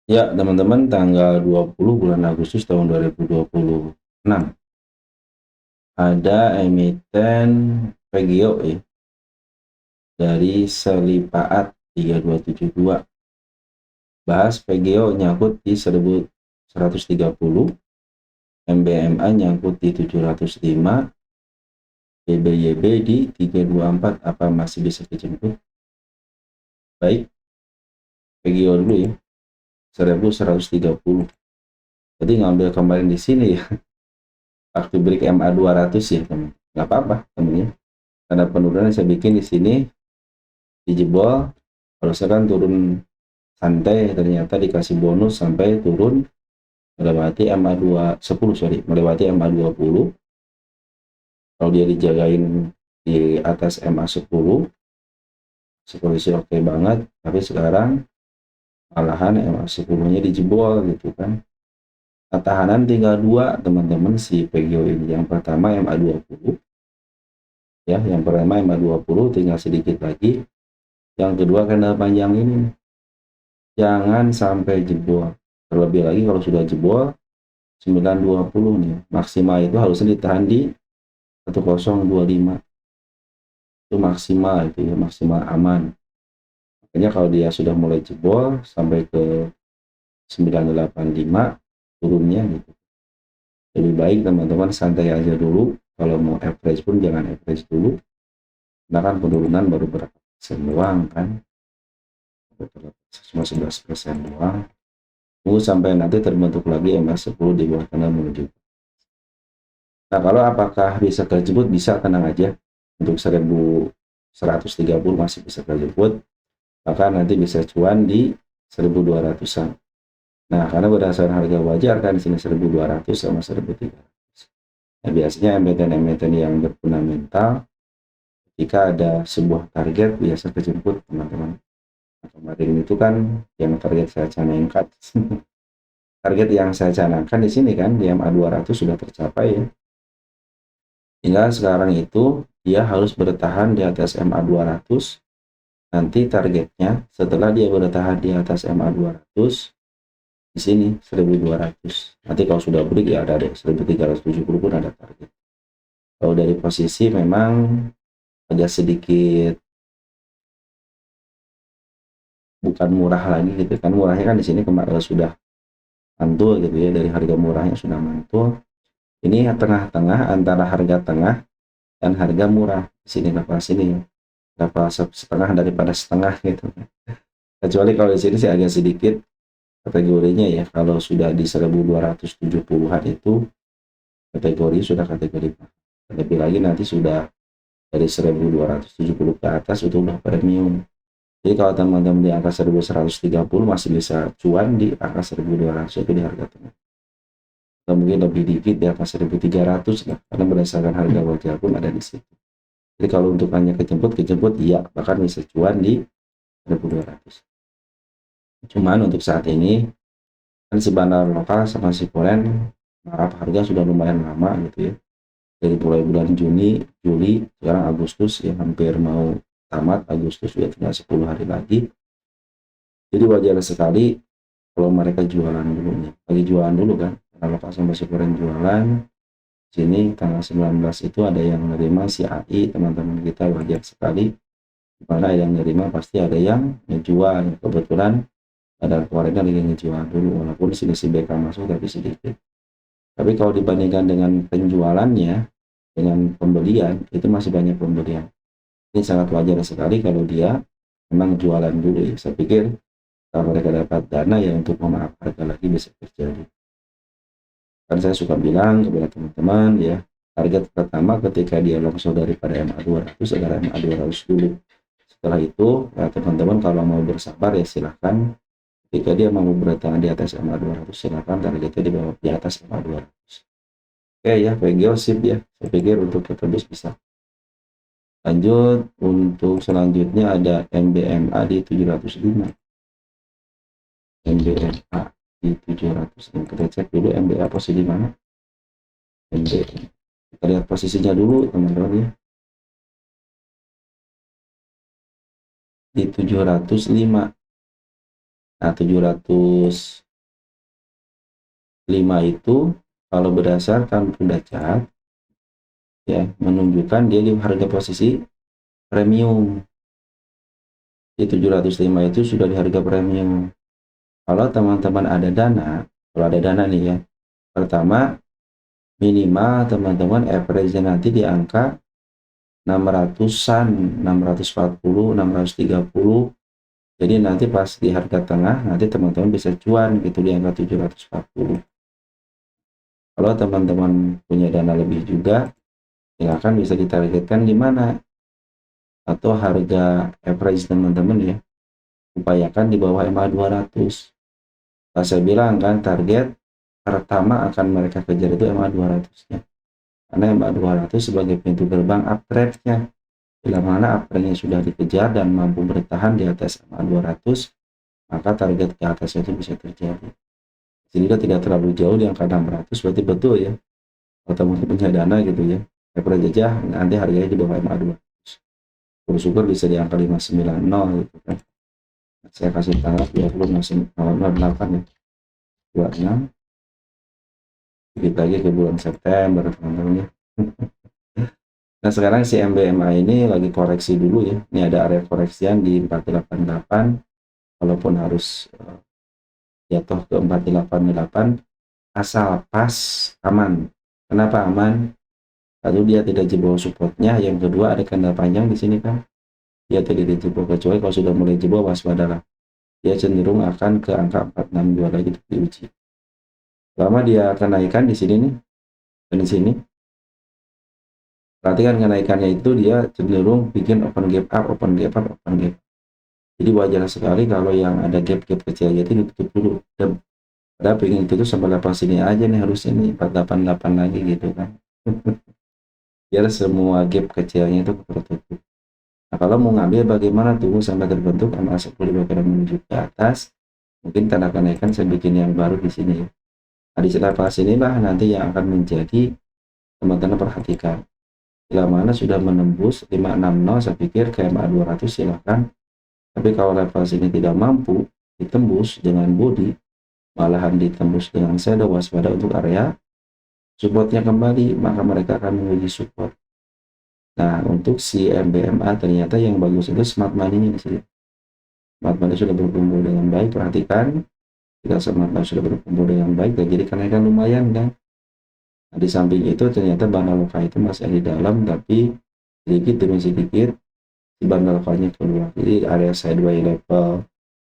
Ya, teman-teman, tanggal 20 bulan Agustus tahun 2026 ada emiten PGO ya, dari Selipaat 3272. Bahas PGO nyangkut di 1130, MBMA nyangkut di 705, BBYB di 324. Apa masih bisa dijemput? Baik, PGO dulu ya, 1130. Jadi ngambil kemarin di sini ya, waktu break MA 200 ya teman. Nggak apa-apa temennya. Karena penurunan saya bikin di sini dijebol, kalau kan turun santai, ternyata dikasih bonus sampai turun melewati MA210, melewati MA20. Kalau dia dijagain di atas MA10 seperti oke banget, tapi sekarang malahan MA10 nya dijebol gitu kan. Nah, tahanan tinggal dua teman-teman si PGO ini. Yang pertama MA20 ya, yang pertama MA20 tinggal sedikit lagi. Yang kedua candle panjang ini jangan sampai jebol. Terlebih lagi kalau sudah jebol 920 nih, maksimal itu harusnya ditahan di 1025. Itu maksimal, itu ya, maksimal aman. Makanya kalau dia sudah mulai jebol sampai ke 985 turunnya gitu, lebih baik teman-teman santai aja dulu. Kalau mau average pun jangan average dulu, karena kan penurunan baru berapa persen doang kan, cuma 11% doang. Tunggu sampai nanti terbentuk lagi MA10 di bawah tanda menuju. Nah, kalau apakah bisa terjebut? Bisa, tenang aja. Untuk 1130 masih bisa terjebut, maka nanti bisa cuan di 1200-an. Nah, karena berdasarkan harga wajar kan di sini 1200 sama 1300. Nah, biasanya emiten-emiten yang berfundamental ketika ada sebuah target biasa terjemput teman-teman. Nah, kemarin itu kan yang target saya canangkan target yang saya canangkan di sini kan di MA 200 sudah tercapai ya. Tinggal sekarang itu dia harus bertahan di atas MA 200. Nanti targetnya setelah dia bertahan di atas MA 200 di sini 1200. Nanti kalau sudah break ya ada 1370 pun ada target. Kalau dari posisi memang agak sedikit bukan murah lagi gitu kan, murahnya kan di sini kemarin sudah mantul gitu ya, dari harga murahnya sudah mantul. Ini tengah-tengah antara harga tengah dan harga murah di sini, level sini level setengah daripada setengah gitu. Kecuali kalau di sini sih agak sedikit kategorinya ya, kalau sudah di 1270-an itu kategori sudah kategori, lebih lagi nanti sudah dari 1270 ke atas itu udah premium. Jadi kalau teman-teman di angka 1130 masih bisa cuan di angka 1200 itu di harga tengah, atau mungkin lebih dikit di angka 1300 lah, karena berdasarkan harga wajar pun ada di situ. Jadi kalau untuk hanya kejemput iya, bahkan bisa cuan di 1200. Cuman untuk saat ini kan si bandar lokal sama si Polen marah harga sudah lumayan lama gitu ya, dari mulai bulan Juni, Juli, sekarang Agustus ya, hampir mau tamat Agustus, ya tinggal 10 hari lagi. Jadi wajar sekali kalau mereka jualan dulu nih, lagi jualan dulu kan, karena lokasi masih kurang jualan. Sini tanggal 19 itu ada yang nerima si AI, teman-teman kita wajar sekali, dimana yang nerima pasti ada yang ngejual. Kebetulan ada keluarga lagi ngejual dulu, walaupun sini si BK masuk tapi sedikit. Tapi kalau dibandingkan dengan penjualannya dengan pembelian, itu masih banyak pembelian. Ini sangat wajar sekali kalau dia memang jualan dulu ya. Saya pikir kalau mereka dapat dana ya untuk memaaf harga lagi bisa terjadi. Kan saya suka bilang kepada teman-teman ya, target pertama ketika dia longsor daripada MA 200 adalah MA 200 dulu. Setelah itu ya teman-teman kalau mau bersabar ya silahkan. Ketika dia mau bertahan di atas MA 200 silahkan targetnya di bawah di atas MA 200. Oke ya, PGO sip ya. Saya pikir untuk ketebus bisa. Lanjut, untuk selanjutnya ada MBMA di 705. MBMA di 700. Kita cek dulu MBA posisi mana. MBA. Kita lihat posisinya dulu teman-teman ya. Di 705. Nah 705 itu kalau berdasarkan Bunda Cat ya menunjukkan dia di harga posisi premium. Di 705 itu sudah di harga premium. Kalau teman-teman ada dana, kalau ada dana nih ya, pertama minimal teman-teman average nanti di angka 600-an, 640, 630. Jadi nanti pas di harga tengah nanti teman-teman bisa cuan gitu di angka 740. Kalau teman-teman punya dana lebih juga, silakan bisa ditargetkan di mana, atau harga average teman-teman ya upayakan di bawah MA 200. Nah, saya bilang kan target pertama akan mereka kejar itu MA 200-nya, karena MA 200 sebagai pintu gerbang uptrend-nya. Bila mana uptrend-nya sudah dikejar dan mampu bertahan di atas MA 200, maka target ke atasnya itu bisa terjadi. Jadi tidak terlalu jauh di angka 600, berarti betul ya kalau teman-teman punya dana gitu ya, average aja nanti harganya di bawah MA 200. Syukur bisa di angka 590 gitu kan. Saya kasih tanggal 20.08 ya, 26, dikit lagi ke bulan September teman-teman ya. Nah sekarang si MBMA ini lagi koreksi dulu ya, ini ada area koreksian di 488, walaupun harus jatuh ke 488 asal pas aman. Kenapa aman? Satu, dia tidak jebol supportnya, yang kedua ada candle panjang di sini kan, dia tidak dijebol, kecuali kalau sudah mulai jebol waspadalah, dia cenderung akan ke angka 462 lagi untuk diuji. Lama dia kenaikan di sini nih dan di sini, perhatikan kenaikannya itu dia cenderung bikin open gap up, open gap up, open gap. Jadi wajar sekali kalau yang ada gap-gap kecil aja itu ditutup dulu. Dan ada pengen itu tuh sampai level sini aja nih, harusnya nih 488 lagi gitu kan. Biar semua gap kecilnya itu tertutup. Nah kalau mau ngambil bagaimana, tunggu sampai terbentuk MA 10 menuju ke atas, mungkin tanda kenaikan saya bikin yang baru di sini. Nah di level sinilah nanti yang akan menjadi teman-teman perhatikan. Bila mana sudah menembus 560, saya pikir ke MA 200 silahkan. Tapi kalau level sini tidak mampu ditembus dengan body, malahan ditembus dengan shadow, waspada untuk area supportnya kembali, maka mereka akan menguji support. Nah untuk si MBMA ternyata yang bagus itu smart money-nya di sini. Smart money sudah berkumpul dengan baik, perhatikan jika smart money sudah berkumpul dengan baik, dan jadi kenaikan lumayan kan. Nah, di samping itu ternyata banda loka itu masih ada di dalam, tapi sedikit demi sedikit di banda lokanya keluar. Jadi area sideways level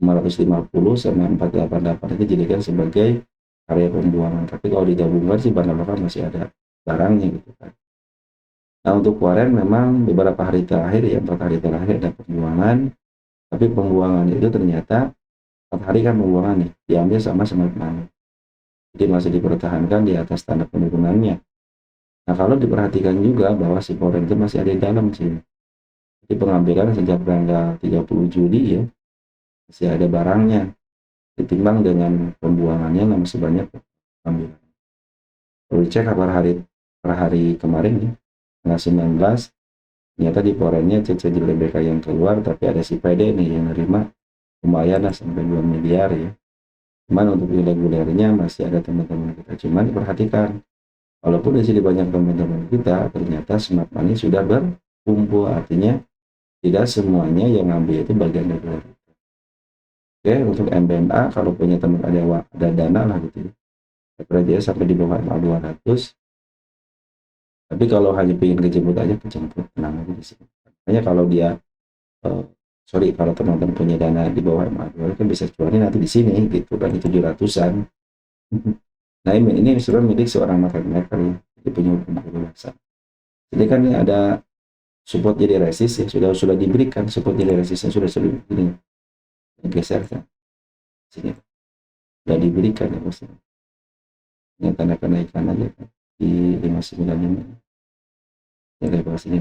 550 sama 488 itu dijadikan sebagai area pembuangan. Tapi kalau digabungkan sih banda loka masih ada barangnya gitu kan. Nah untuk Warren memang beberapa hari terakhir ya, 4 hari terakhir ada pembuangan, tapi pembuangan itu ternyata 4 hari kan pembuangan nih diambil sama smart money, jadi masih dipertahankan di atas tanda penurunannya. Nah kalau diperhatikan juga bahwa si Warren itu masih ada di dalam sini, jadi pengambilan sejak tanggal 30 Juli ya masih ada barangnya, ditimbang dengan pembuangannya namun sebanyak pengambilan. Kalau dicek per hari kemarin ya tanggal 19, ternyata di Warrennya CCJLBK yang keluar, tapi ada si PD nih yang nerima lumayan lah sampai 2 miliar ya. Cuman untuk regulernya masih ada teman-teman kita. Cuman diperhatikan, walaupun di sini banyak teman-teman kita, ternyata smart money sudah berkumpul, artinya tidak semuanya yang ngambil itu bagian reguler. Oke, untuk MBMA kalau punya teman ada dana lah gitu ya, dia sampai di bawah 200. Tapi kalau hanya ingin kejemput aja, kejemput, tenang aja di sini. Makanya kalau dia kalau teman-teman punya dana di bawah MA 200 kan bisa cuannya nanti di sini gitu kan, itu 700-an. Nah ini sebenarnya milik seorang market maker ya, dia punya hukum kebebasan. Jadi kan ini ada support jadi resist ya, sudah diberikan support jadi resistnya, sudah ini geser kan sini, sudah diberikan ya bos. Ini tanda kenaikan aja kan di 595 ya, level sini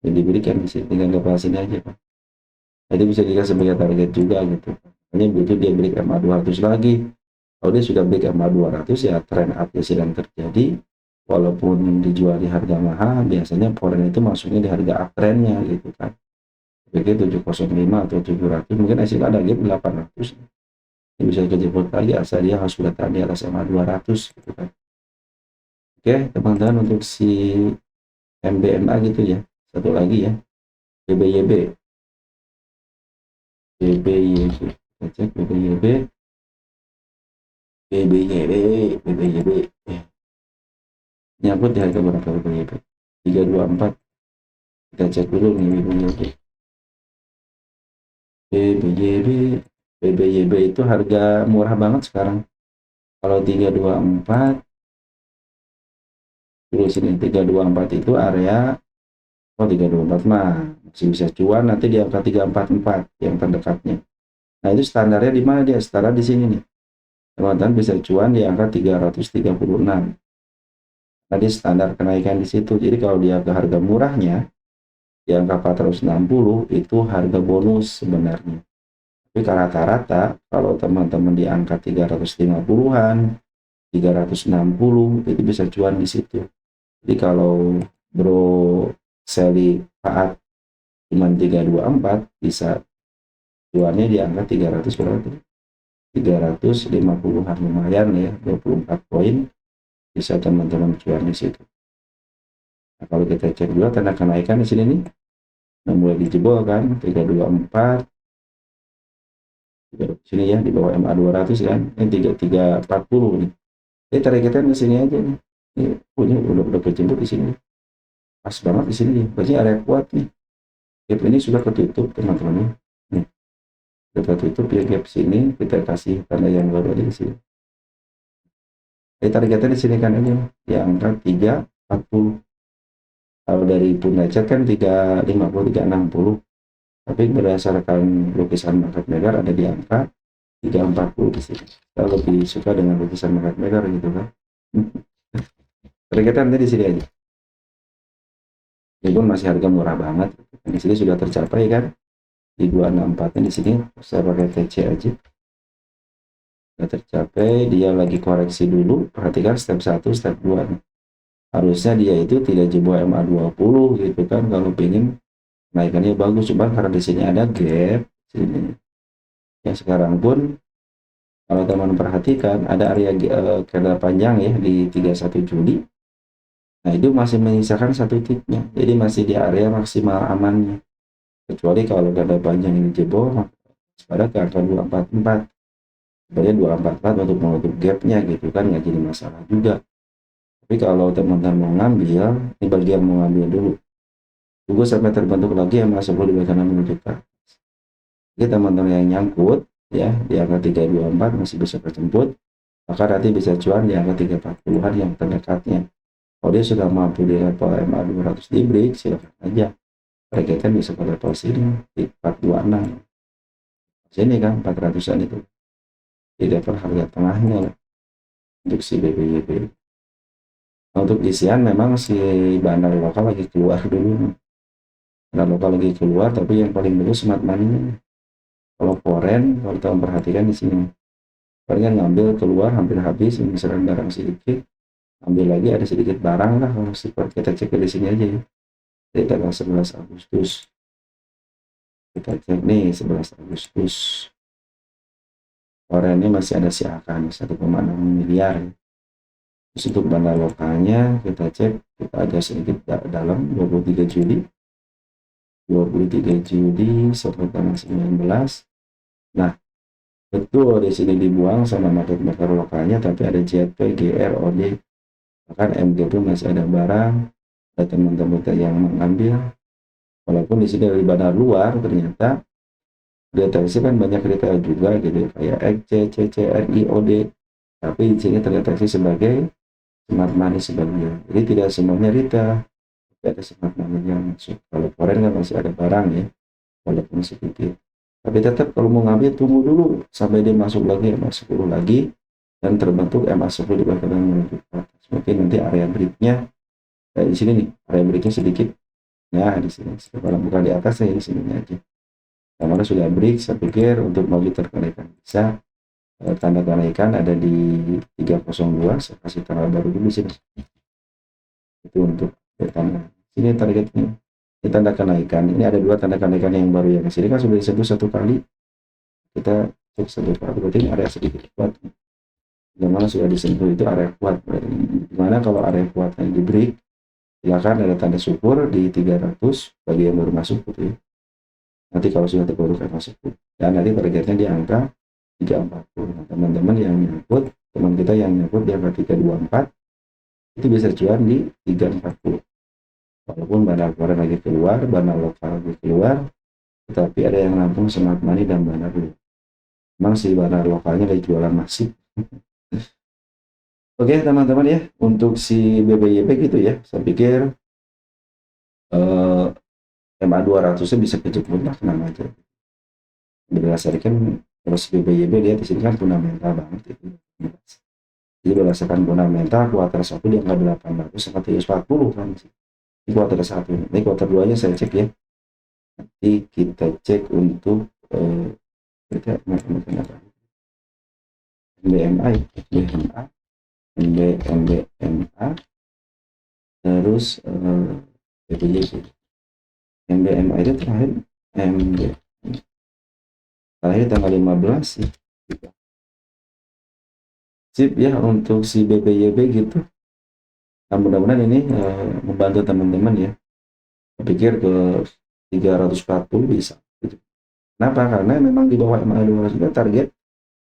yang diberikan di sini, tinggal level sini aja Pak. Jadi bisa dikasih sebagai target juga gitu. Hanya butuh dia break MA 200 lagi. Kalau dia sudah break MA 200 ya trend up sedang terjadi. Walaupun dijual di harga mahal, biasanya foreign itu masuknya di harga uptrendnya gitu kan. begitu 705 atau 700, mungkin hasil ada gap 800, ini bisa kejebak lagi asal dia harus sudah tadi atas SMA 200 gitu kan. Oke teman-teman, untuk si MBMA gitu ya, satu lagi ya, BBYB. Kita cek BBYB, nyangkut di harga berapa BBYB? 324. Kita cek dulu nih BBYB itu harga murah banget sekarang. Kalau 324 dulu sini, 324 itu area, 324 mah masih bisa cuan nanti di angka 344 yang terdekatnya. Nah itu standarnya di mana? Dia standar di sini nih teman-teman, bisa cuan di angka 336. Tadi standar kenaikan di situ. Jadi kalau dia ke harga murahnya di angka 460 itu harga bonus sebenarnya. Tapi rata-rata kalau teman-teman di angka 350-an, 360 itu bisa cuan di situ. Jadi kalau Bro Sally Faat cuma 324 bisa cuannya di angka 300 berapa? 350-an, lumayan ya, 24 poin bisa teman-teman cuan di situ. Nah, kalau kita cek juga tanda kenaikan di sini nih, nah, mulai dijebol kan 324 sini ya, di bawah MA 200 kan, ini 3340 nih. Ini targetnya di sini aja nih. Ini punya udah kejebol di sini. Pas banget di sini nih, berarti area kuat nih. Gap ini sudah ketutup teman-teman nih. Sudah ketutup ya gap sini, kita kasih tanda yang baru aja di sini. Jadi targetnya di sini kan aja di angka 340. Kalau dari Punachat kan 350, 360. Tapi berdasarkan lukisan market maker ada di angka 340 di sini. Saya lebih suka dengan lukisan market maker gitu kan. Targetnya nanti di sini aja. Ini pun masih harga murah banget. Di sini sudah tercapai kan. Di 264 di sini saya pakai TC aja. Sudah tercapai, dia lagi koreksi dulu. Perhatikan step 1, step 2 nih. Harusnya dia itu tidak jebol MA 20 gitu kan kalau pengen naikannya bagus, cuma karena di sini ada gap sini. Ya sekarang pun kalau teman perhatikan ada area candle panjang ya di 31 Juli. Nah itu masih menyisakan satu titiknya, jadi masih di area maksimal amannya. Kecuali kalau candle panjang ini jebol, pada ke angka 244. Sebenarnya 244 untuk menutup gapnya gitu kan, nggak jadi masalah juga. Tapi kalau teman-teman mau ngambil, ini bagian mau ngambil dulu. Tunggu sampai terbentuk lagi yang masuk di kanan menuju ke atas. Jadi teman-teman yang nyangkut ya di angka 324 masih bisa terjemput, maka nanti bisa cuan di angka 340-an yang terdekatnya. Kalau dia sudah mampu di level MA 200 di break, silahkan aja. Targetnya bisa ke level sini di 426. Sini kan 400-an itu. Di level harga tengahnya lah untuk si BBYB. Untuk isian memang si bandar lokal lagi keluar dulu. Bandar lokal lagi keluar, tapi yang paling dulu smart money. Kalau foreign, kalau kita memperhatikan di sini, palingan ngambil keluar hampir habis, misalkan barang sedikit, ambil lagi ada sedikit barang lah. Kalau kita cek di sini aja ya. Jadi tanggal 11 Agustus. Kita cek nih 11 Agustus. Foreign ini masih ada si akan 1,6 miliar. Terus untuk bandar lokalnya kita cek, kita agak sedikit dalam 23 Juli. 23 Juli sampai tanggal 19. Nah, betul di sini dibuang sama market maker lokalnya, tapi ada JP, GR, OD, bahkan MG pun masih ada barang, ada teman-teman yang mengambil. Walaupun di sini dari bandar luar ternyata deteksi kan banyak retail juga gitu, kayak XC, CCRI, OD, tapi di sini terdeteksi sebagai smart money sebagian. Jadi tidak semuanya retail, tapi ada smart money yang masuk. Kalau foreign kan masih ada barang ya, walaupun sedikit. Tapi tetap kalau mau ngambil tunggu dulu sampai dia masuk lagi MA 10 lagi dan terbentuk MA 10 di belakang menuju ke atas. Mungkin nanti area breaknya kayak di sini nih, area breaknya sedikit. Nah di sini kalau bukan di atas ya di sini aja. Karena sudah break, saya pikir untuk maju terkenaikan bisa. Tanda kenaikan ada di 302. Saya kasih tanggal baru dulu sini. Itu untuk tanda. Sini targetnya Ini tanda kenaikan. Ini ada dua tanda kenaikan yang baru yang sini kan sudah disebut satu kali. Kita cek satu kali, berarti ini area sedikit kuat. Yang mana sudah disentuh itu area kuat. Dimana kalau area kuatnya di break, silakan ada tanda syukur di 300 bagi yang baru masuk gitu ya. Nanti kalau sudah terburuk akan masuk dan nanti targetnya di angka 340. Nah, teman-teman yang nyangkut, teman kita yang nyangkut di angka 324 itu bisa cuan di 340. Walaupun bandar kemarin lagi keluar, bandar lokal lagi keluar, tetapi ada yang nampung smart money dan bandar dulu. Memang si bandar lokalnya lagi jualan masif. Oke teman-teman ya, untuk si BBYP gitu ya, saya pikir MA 200 nya bisa kejeput lah, tenang aja. Berdasarkan terus BBYP dia di sini kan fundamental banget itu. Jadi berdasarkan fundamental kuartal 1 di angka 800 sampai 340 kan. Ini kuartal 1. Ini kuartal 2 nya saya cek ya. Nanti kita cek untuk kita MBMA, MBMA, terus BBYP. MBMA itu terakhir tanggal 15 sih. Sip ya untuk si BBYB gitu. Nah, mudah-mudahan ini membantu teman-teman ya. Saya pikir ke 340 bisa. Gitu. Kenapa? Karena memang di bawah MA 200 itu target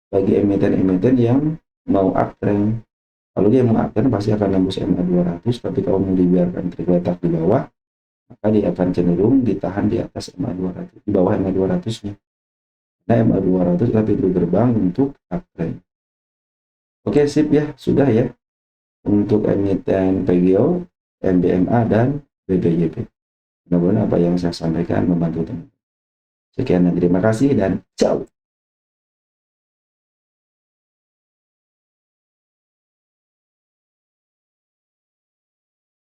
bagi emiten-emiten yang mau uptrend. Kalau dia mau uptrend pasti akan nembus MA 200, tapi kalau mau dibiarkan tergeletak di bawah, maka dia akan cenderung ditahan di atas MA 200, di bawah MA 200-nya. Nah, MA 200 adalah pintu gerbang untuk uptrend. Oke, sip ya, sudah ya. Untuk emiten PGO, MBMA, dan BBYP. Mudah-mudahan apa yang saya sampaikan membantu teman. Sekian dan terima kasih dan ciao.